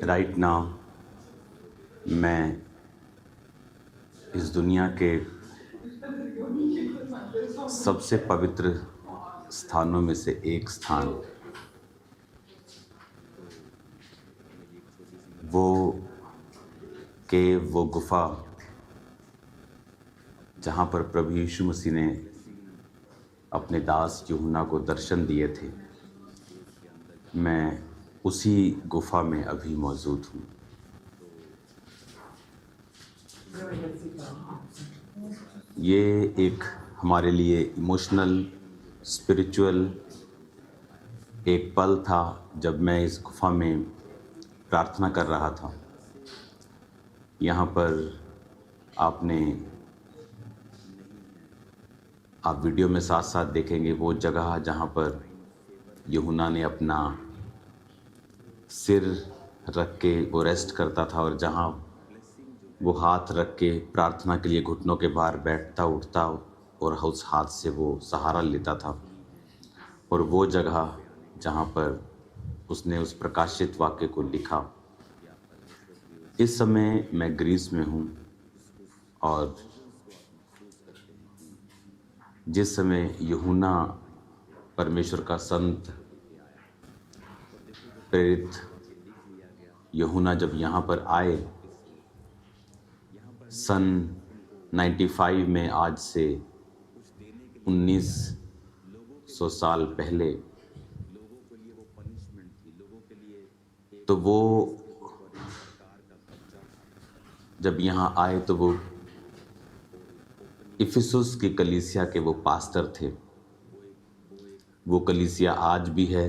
Right now मैं इस दुनिया के सबसे पवित्र स्थानों में से एक स्थान, वो केव, वो गुफा जहाँ पर प्रभु यीशु मसीह ने अपने दास यूहन्ना को दर्शन दिए थे, मैं उसी गुफा में अभी मौजूद हूँ। ये एक हमारे लिए इमोशनल, स्पिरिचुअल एक पल था जब मैं इस गुफा में प्रार्थना कर रहा था। यहाँ पर आप वीडियो में साथ साथ देखेंगे वो जगह जहाँ पर यूहन्ना ने अपना सिर रख के वो रेस्ट करता था और जहाँ वो हाथ रख के प्रार्थना के लिए घुटनों के बाहर बैठता उठता और उस हाथ से वो सहारा लेता था, और वो जगह जहाँ पर उसने उस प्रकाशित वाक्य को लिखा। इस समय मैं ग्रीस में हूँ, और जिस समय यूहन्ना परमेश्वर का संत प्रेरित यूहन्ना जब यहाँ पर आए सन 95 में, आज से 1900 साल पहले, तो वो जब यहाँ आए तो वो इफिसुस की कलीसिया के वो पास्टर थे। वो कलीसिया आज भी है,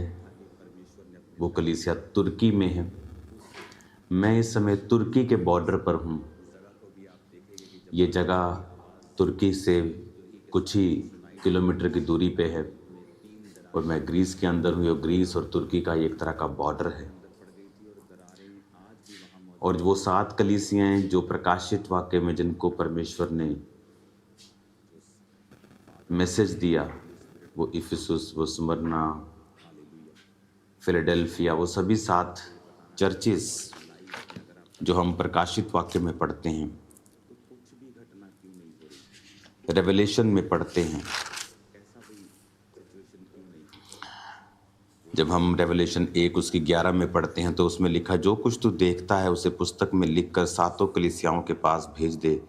वो कलीसिया तुर्की में है। मैं इस समय तुर्की के बॉर्डर पर हूँ। ये जगह तुर्की से कुछ ही किलोमीटर की दूरी पे है, और मैं ग्रीस के अंदर हूँ। ये ग्रीस और तुर्की का एक तरह का बॉर्डर है, और वो 7 कलीसियाएं जो प्रकाशित वाक्य में जिनको परमेश्वर ने मैसेज दिया, वो इफिसुस, वो स्मरना, फिलाडेल्फिया, वो सभी 7 चर्चेस जो हम प्रकाशित वाक्य में पढ़ते हैं, रेवलेशन में पढ़ते हैं। जब हम रेवलेशन 1 उसकी 11 में पढ़ते हैं तो उसमें लिखा, जो कुछ तू देखता है उसे पुस्तक में लिखकर 7 कलीसियाओं के पास भेज दे,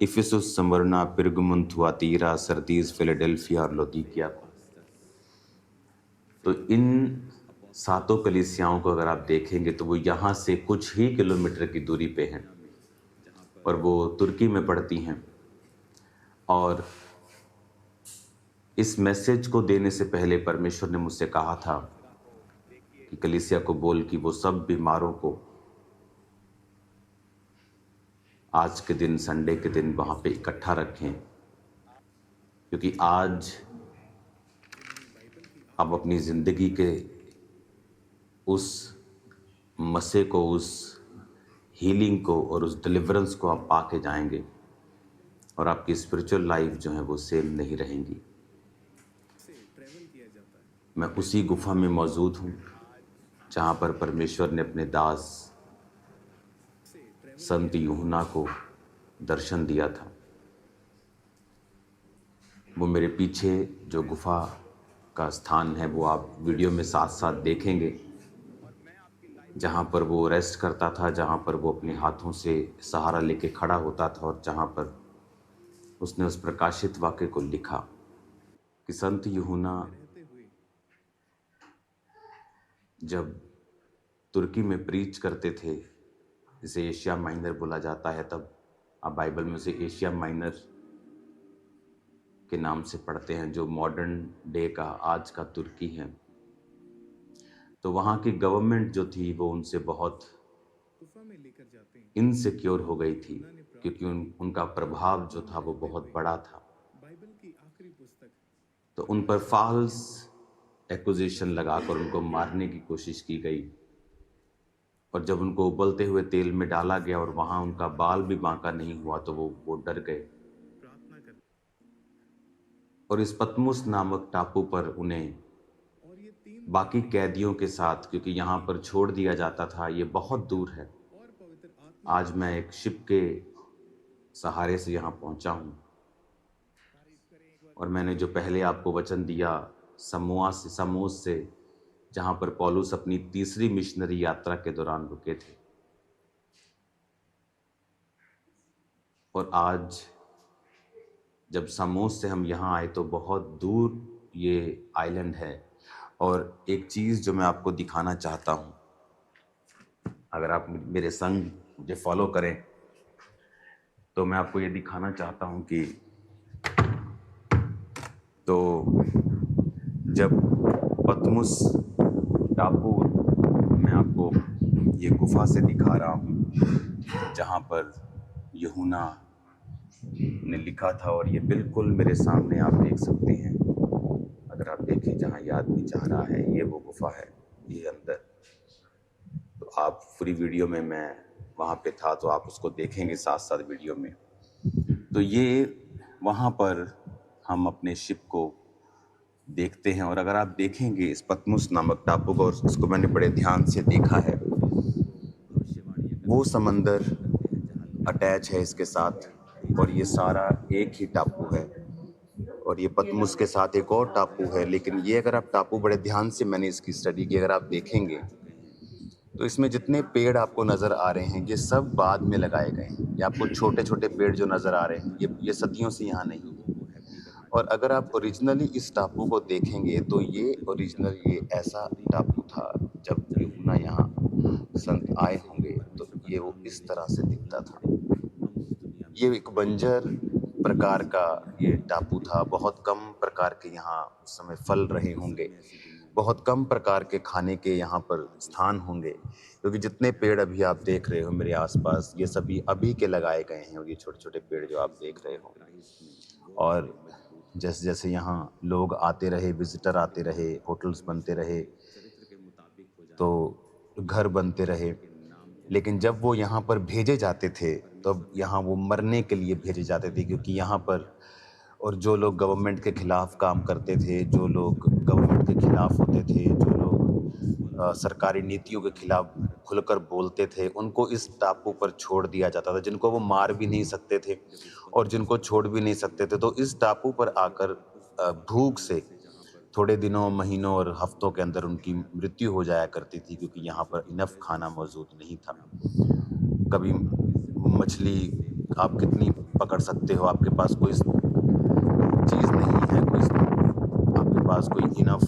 Ephesus, Smyrna, Pergamum, Thyatira, Sardis, Philadelphia और लौदीकिया को। तो इन 7 कलीसियाओं को अगर आप देखेंगे तो वो यहाँ से कुछ ही किलोमीटर की दूरी पे हैं, और वो तुर्की में पड़ती हैं। और इस मैसेज को देने से पहले परमेश्वर ने मुझसे कहा था कि कलीसिया को बोल कि वो सब बीमारों को आज के दिन, संडे के दिन वहाँ पे इकट्ठा रखें, क्योंकि आज आप अपनी ज़िंदगी के उस मसे को, उस हीलिंग को और उस डिलीवरेंस को आप पा के जाएंगे, और आपकी स्पिरिचुअल लाइफ जो है वो सेम नहीं रहेंगी। मैं उसी गुफा में मौजूद हूँ जहाँ पर परमेश्वर ने अपने दास संत यूहन्ना को दर्शन दिया था। वो मेरे पीछे जो गुफा का स्थान है वो आप वीडियो में साथ साथ देखेंगे, जहाँ पर वो रेस्ट करता था, जहाँ पर वो अपने हाथों से सहारा लेके खड़ा होता था, और जहाँ पर उसने उस प्रकाशित वाक्य को लिखा कि संत यूहन्ना जब तुर्की में प्रीच करते थे, जिसे एशिया माइनर बोला जाता है, तब आप बाइबल में उसे एशिया माइनर के नाम से पढ़ते हैं, जो मॉडर्न डे का, आज का तुर्की है। तो वहाँ की गवर्नमेंट जो थी वो उनसे बहुत इनसिक्योर हो गई थी, क्योंकि उनका प्रभाव जो था वो बहुत बड़ा था। तो उन पर फॉल्स एक्यूजेशन लगाकर उनको मारने की कोशिश की गई, और जब उनको उबलते हुए तेल में डाला गया और वहां उनका बाल भी बांका नहीं हुआ तो वो डर गए, और इस पतमुस नामक टापू पर उन्हें बाकी कैदियों के साथ, क्योंकि यहाँ पर छोड़ दिया जाता था, ये बहुत दूर है। आज मैं एक शिप के सहारे से यहाँ पहुँचा हूँ और मैंने जो पहले आपको वचन दिया समोस से, जहाँ पर पौलुस अपनी तीसरी मिशनरी यात्रा के दौरान रुके थे, और आज जब समोस से हम यहाँ आए तो बहुत दूर ये आइलैंड है। और एक चीज़ जो मैं आपको दिखाना चाहता हूँ, अगर आप मेरे संग मुझे फॉलो करें तो मैं आपको ये दिखाना चाहता हूँ कि तो जब पतमुस टापू, मैं आपको ये गुफा से दिखा रहा हूँ जहाँ पर यूहन्ना ने लिखा था, और ये बिल्कुल मेरे सामने आप देख सकते हैं। अगर आप देखें जहाँ ये आदमी जा रहा है, ये वो गुफा है, ये अंदर। तो आप पूरी वीडियो में, मैं वहाँ पे था तो आप उसको देखेंगे साथ साथ वीडियो में। तो ये वहाँ पर हम अपने शिप को देखते हैं, और अगर आप देखेंगे इस पतमुस नामक टापू को, और इसको मैंने बड़े ध्यान से देखा है, वो समंदर अटैच है इसके साथ, और ये सारा एक ही टापू है। और ये पतमुस के साथ एक और टापू है, लेकिन ये अगर आप टापू बड़े ध्यान से, मैंने इसकी स्टडी की, अगर आप देखेंगे तो इसमें जितने पेड़ आपको नज़र आ रहे हैं ये सब बाद में लगाए गए हैं। ये आपको छोटे छोटे पेड़ जो नज़र आ रहे हैं ये सदियों से यहाँ नहीं है। और अगर आप ओरिजिनली इस टापू को देखेंगे तो ये ओरिजिनल ये ऐसा टापू था। जब यूहन्ना यहाँ संत आए होंगे तो ये वो इस तरह से दिखता था। ये एक बंजर प्रकार का ये टापू था। बहुत कम प्रकार के यहाँ उस समय फल रहे होंगे, बहुत कम प्रकार के खाने के यहाँ पर स्थान होंगे, क्योंकि जितने पेड़ अभी आप देख रहे हो मेरे आसपास, ये सभी अभी के लगाए गए हैं। और ये छोटे छोटे पेड़ जो आप देख रहे हो, और जैसे जैसे यहाँ लोग आते रहे, विजिटर आते रहे, होटल्स बनते रहे, तो घर बनते रहे, लेकिन जब वो यहाँ पर भेजे जाते थे तब यहाँ वो मरने के लिए भेजे जाते थे। क्योंकि यहाँ पर, और जो लोग गवर्नमेंट के खिलाफ काम करते थे, जो लोग गवर्नमेंट के खिलाफ होते थे, जो लोग सरकारी नीतियों के खिलाफ खुलकर बोलते थे, उनको इस टापू पर छोड़ दिया जाता था। जिनको वो मार भी नहीं सकते थे और जिनको छोड़ भी नहीं सकते थे, तो इस टापू पर आकर भूख से थोड़े दिनों, महीनों और हफ्तों के अंदर उनकी मृत्यु हो जाया करती थी, क्योंकि यहाँ पर इनफ खाना मौजूद नहीं था। कभी मछली आप कितनी पकड़ सकते हो, आपके पास कोई चीज़ नहीं है, आपके पास कोई इनफ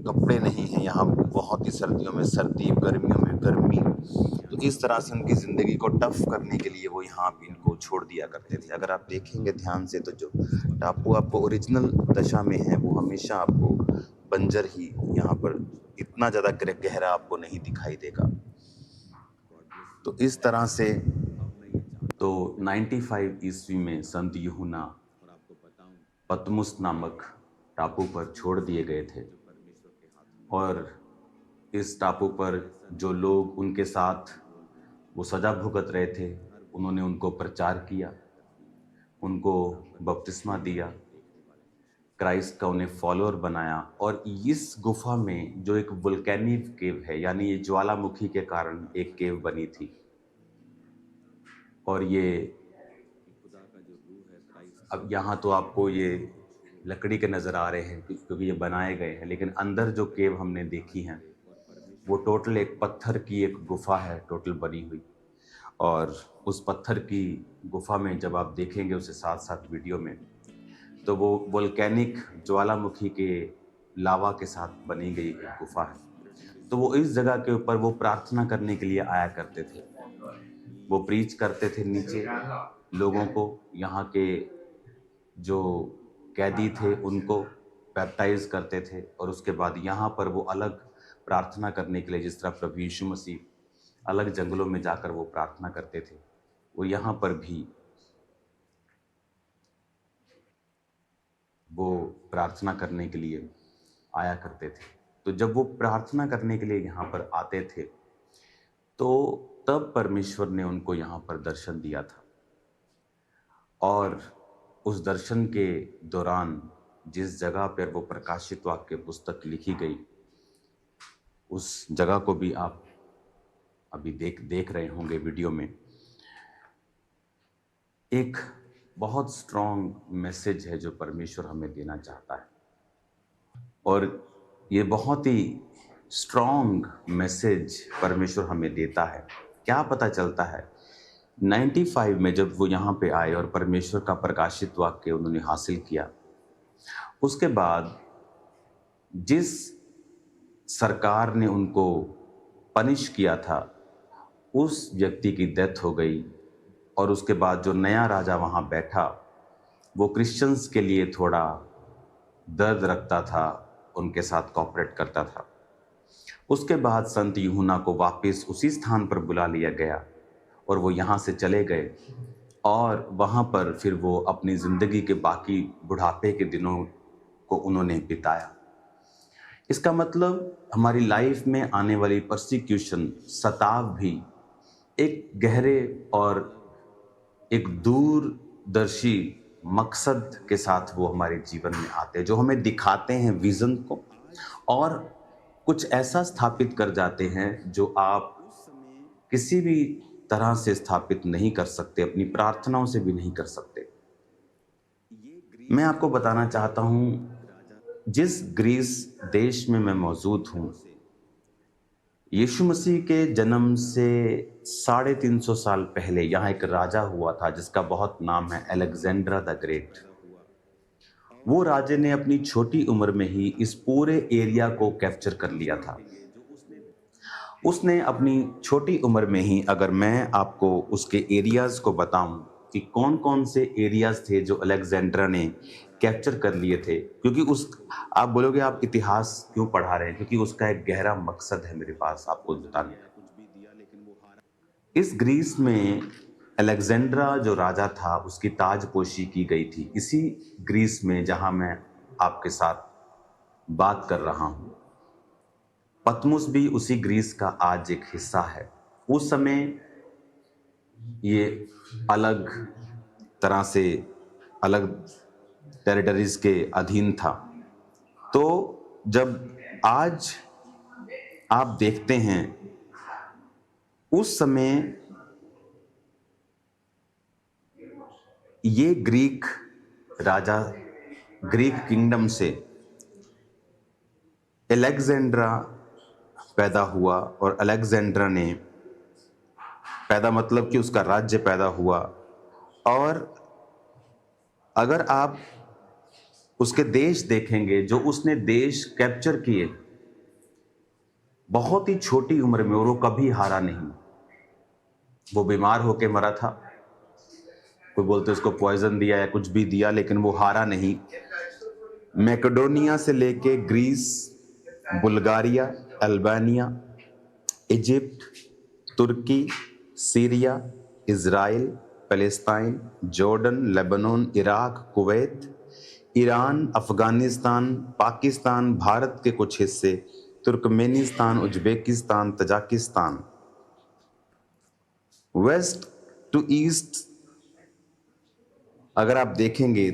कपड़े नहीं हैं। यहाँ बहुत ही सर्दियों में सर्दी, गर्मियों में गर्मी। तो इस तरह से उनकी ज़िंदगी को टफ करने के लिए वो यहाँ भी इनको छोड़ दिया करते थे। अगर आप देखेंगे ध्यान से तो जो टापू आपको ओरिजिनल दशा में है वो हमेशा आपको बंजर ही, यहाँ पर इतना ज़्यादा गहरा आपको नहीं दिखाई देगा। तो इस तरह से तो 95 ईस्वी में संत यूहन्ना पतमुस नामक टापू पर छोड़ दिए गए थे, और इस टापू पर जो लोग उनके साथ वो सजा भुगत रहे थे, उन्होंने उनको प्रचार किया, उनको बपतिस्मा दिया, क्राइस्ट का उन्हें फॉलोअर बनाया। और इस गुफा में जो एक वोल्केनिक केव है, यानी ये ज्वालामुखी के कारण एक केव बनी थी, और ये अब यहाँ तो आपको ये लकड़ी के नज़र आ रहे हैं क्योंकि ये बनाए गए हैं, लेकिन अंदर जो केव हमने देखी हैं वो टोटल एक पत्थर की एक गुफा है टोटल बनी हुई। और उस पत्थर की गुफा में जब आप देखेंगे उसे साथ साथ वीडियो में, तो वो वोल्केनिक ज्वालामुखी के लावा के साथ बनी गई एक गुफा है। तो वो इस जगह के ऊपर वो प्रार्थना करने के लिए आया करते थे, वो प्रीच करते थे नीचे लोगों को, यहाँ के जो कैदी थे उनको बैप्टाइज करते थे, और उसके बाद यहाँ पर वो अलग प्रार्थना करने के लिए, जिस तरह प्रभु यीशु मसीह अलग जंगलों में जाकर वो प्रार्थना करते थे, वो यहाँ पर भी वो प्रार्थना करने के लिए आया करते थे। तो जब वो प्रार्थना करने के लिए यहाँ पर आते थे तो तब परमेश्वर ने उनको यहाँ पर दर्शन दिया था, और उस दर्शन के दौरान जिस जगह पर वो प्रकाशित वाक्य पुस्तक लिखी गई, उस जगह को भी आप अभी देख रहे होंगे वीडियो में। एक बहुत स्ट्रॉन्ग मैसेज है जो परमेश्वर हमें देना चाहता है, और ये बहुत ही स्ट्रॉन्ग मैसेज परमेश्वर हमें देता है। क्या पता चलता है, 95 में जब वो यहाँ पे आए और परमेश्वर का प्रकाशित वाक्य उन्होंने हासिल किया, उसके बाद जिस सरकार ने उनको पनिश किया था, उस व्यक्ति की डेथ हो गई, और उसके बाद जो नया राजा वहाँ बैठा वो क्रिश्चियंस के लिए थोड़ा दर्द रखता था, उनके साथ कॉपरेट करता था। उसके बाद संत यूहन्ना को वापस उसी स्थान पर बुला लिया गया और वो यहाँ से चले गए, और वहाँ पर फिर वो अपनी ज़िंदगी के बाकी बुढ़ापे के दिनों को उन्होंने बिताया। इसका मतलब हमारी लाइफ में आने वाली परसिक्यूशन, सताव भी एक गहरे और एक दूरदर्शी मकसद के साथ वो हमारे जीवन में आते हैं, जो हमें दिखाते हैं विज़न को, और कुछ ऐसा स्थापित कर जाते हैं जो आप किसी भी तरह से स्थापित नहीं कर सकते, अपनी प्रार्थनाओं से भी नहीं कर सकते। मैं आपको बताना चाहता हूँ, जिस ग्रीस देश में मैं मौजूद हूँ, यीशु मसीह के जन्म से 350 साल पहले यहाँ एक राजा हुआ था जिसका बहुत नाम है अलेक्जेंड्रा द ग्रेट। वो राजे ने अपनी छोटी उम्र में ही इस पूरे एरिया को कैप्चर कर लिया था। उसने अपनी छोटी उम्र में ही, अगर मैं आपको उसके एरियाज को बताऊं कि कौन कौन से एरियाज थे जो अलेक्जेंड्रा ने कैप्चर कर लिए थे, क्योंकि आप बोलोगे आप इतिहास क्यों पढ़ा रहे हैं, क्योंकि उसका एक गहरा मकसद है मेरे पास आपको बताने का। इस ग्रीस में अलेक्जेंड्रा जो राजा था उसकी ताजपोशी की गई थी, इसी ग्रीस में जहां मैं आपके साथ बात कर रहा हूं। पतमुस भी उसी ग्रीस का आज एक हिस्सा है। उस समय ये अलग तरह से अलग टेरिटरीज के अधीन था। तो जब आज आप देखते हैं, उस समय ये ग्रीक राजा, ग्रीक किंगडम से अलेक्जेंड्रा पैदा हुआ, और अलेक्जेंड्रा ने पैदा मतलब कि उसका राज्य पैदा हुआ। और अगर आप उसके देश देखेंगे, जो उसने देश कैप्चर किए बहुत ही छोटी उम्र में, और वो कभी हारा नहीं। वो बीमार होके मरा था, कोई बोलते उसको पॉइजन दिया या कुछ भी दिया, लेकिन वो हारा नहीं। मैकेडोनिया से लेके Greece, Bulgaria, Albania, Egypt, Turkey, Syria, Israel, Palestine, Jordan, Lebanon, Iraq, Kuwait, Iran, Afghanistan, Pakistan, Bharat के कुछ हिस्से, Turkmenistan, Uzbekistan, Tajikistan, west to east अगर आप देखेंगे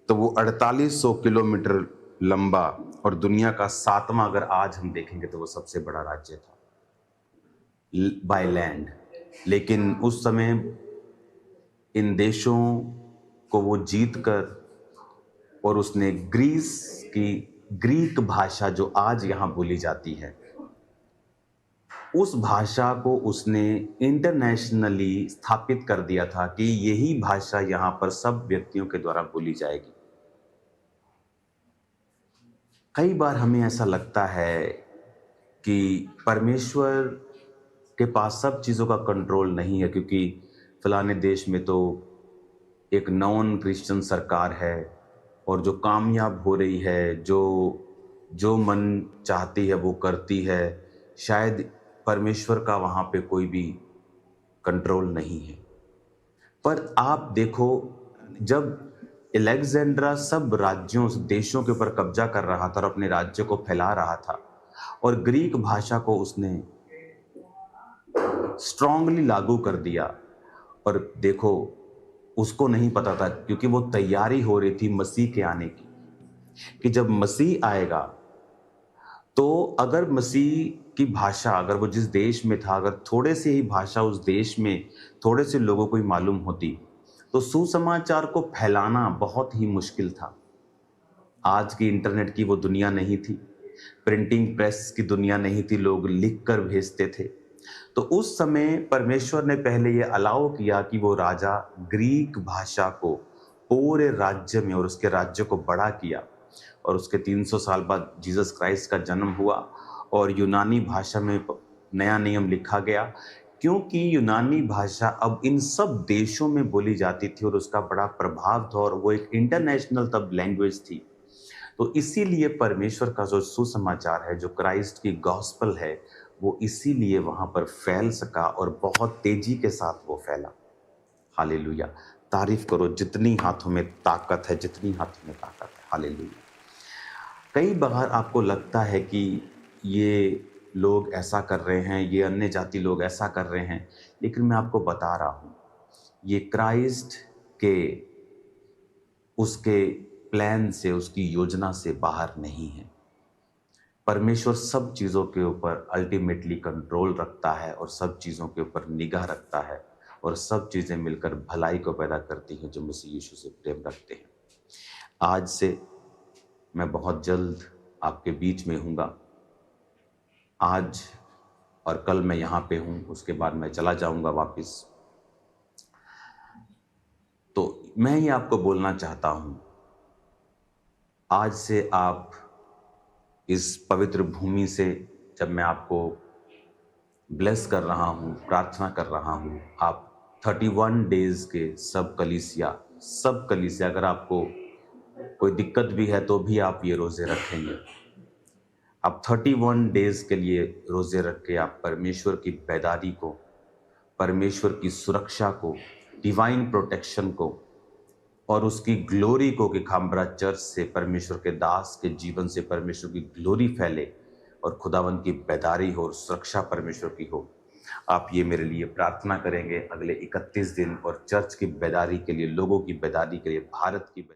तो वो 4800 किलोमीटर लंबा, और दुनिया का 7वां अगर आज हम देखेंगे तो वो सबसे बड़ा राज्य था बाय लैंड। लेकिन उस समय इन देशों को वो जीत कर, और उसने ग्रीस की ग्रीक भाषा जो आज यहाँ बोली जाती है, उस भाषा को उसने इंटरनेशनली स्थापित कर दिया था कि यही भाषा यहाँ पर सब व्यक्तियों के द्वारा बोली जाएगी। कई बार हमें ऐसा लगता है कि परमेश्वर के पास सब चीज़ों का कंट्रोल नहीं है, क्योंकि फलाने देश में तो एक नॉन क्रिश्चियन सरकार है, और जो कामयाब हो रही है, जो मन चाहती है वो करती है, शायद परमेश्वर का वहाँ पे कोई भी कंट्रोल नहीं है। पर आप देखो, जब अलेक्जेंड्रा सब राज्यों, देशों के ऊपर कब्जा कर रहा था और अपने राज्य को फैला रहा था, और ग्रीक भाषा को उसने स्ट्रांगली लागू कर दिया, और देखो उसको नहीं पता था, क्योंकि वो तैयारी हो रही थी मसीह के आने की, कि जब मसीह आएगा तो अगर मसीह की भाषा, अगर वो जिस देश में था, अगर थोड़े से ही भाषा उस देश में थोड़े से लोगों को ही मालूम होती, तो सुसमाचार को फैलाना बहुत ही मुश्किल था। आज की इंटरनेट की वो दुनिया नहीं थी, प्रिंटिंग प्रेस की दुनिया नहीं थी, लोग लिख कर भेजते थे। तो उस समय परमेश्वर ने पहले ये अलाउ किया कि वो राजा ग्रीक भाषा को पूरे राज्य में, और उसके राज्य को बड़ा किया, और उसके 300 साल बाद जीसस क्राइस्ट का जन्म हुआ और यूनानी भाषा में नया नियम लिखा गया, क्योंकि यूनानी भाषा अब इन सब देशों में बोली जाती थी और उसका बड़ा प्रभाव था, और वो एक इंटरनेशनल तब लैंग्वेज थी। तो इसीलिए परमेश्वर का जो सुसमाचार है, जो क्राइस्ट की गॉस्पल है, वो इसीलिए वहां पर फैल सका और बहुत तेजी के साथ वो फैला। हालेलुया। तारीफ करो, जितनी हाथों में ताकत है, जितनी हाथों में ताकत है। हालेलुया। कई बार आपको लगता है कि ये लोग ऐसा कर रहे हैं, ये अन्य जाति लोग ऐसा कर रहे हैं, लेकिन मैं आपको बता रहा हूं, ये क्राइस्ट के उसके प्लान से, उसकी योजना से बाहर नहीं है। परमेश्वर सब चीज़ों के ऊपर अल्टीमेटली कंट्रोल रखता है और सब चीज़ों के ऊपर निगाह रखता है, और सब चीज़ें मिलकर भलाई को पैदा करती हैं जो मसीह यीशु से प्रेम रखते हैं। आज से मैं बहुत जल्द आपके बीच में हूँगा। आज और कल मैं यहाँ पे हूँ, उसके बाद मैं चला जाऊँगा वापस। तो मैं ही आपको बोलना चाहता हूँ, आज से आप इस पवित्र भूमि से, जब मैं आपको ब्लेस कर रहा हूँ, प्रार्थना कर रहा हूँ, आप 31 डेज के सब कलीसिया, अगर आपको कोई दिक्कत भी है तो भी आप ये रोजे रखेंगे। आप 31 डेज के लिए रोजे रख के आप परमेश्वर की बेदारी को, परमेश्वर की सुरक्षा को, डिवाइन प्रोटेक्शन को और उसकी ग्लोरी को, कि खामबरा चर्च से, परमेश्वर के दास के जीवन से परमेश्वर की ग्लोरी फैले और खुदावंद की बेदारी हो और सुरक्षा परमेश्वर की हो। आप ये मेरे लिए प्रार्थना करेंगे अगले 31 दिन, और चर्च की बेदारी के लिए, लोगों की बेदारी के लिए, भारत की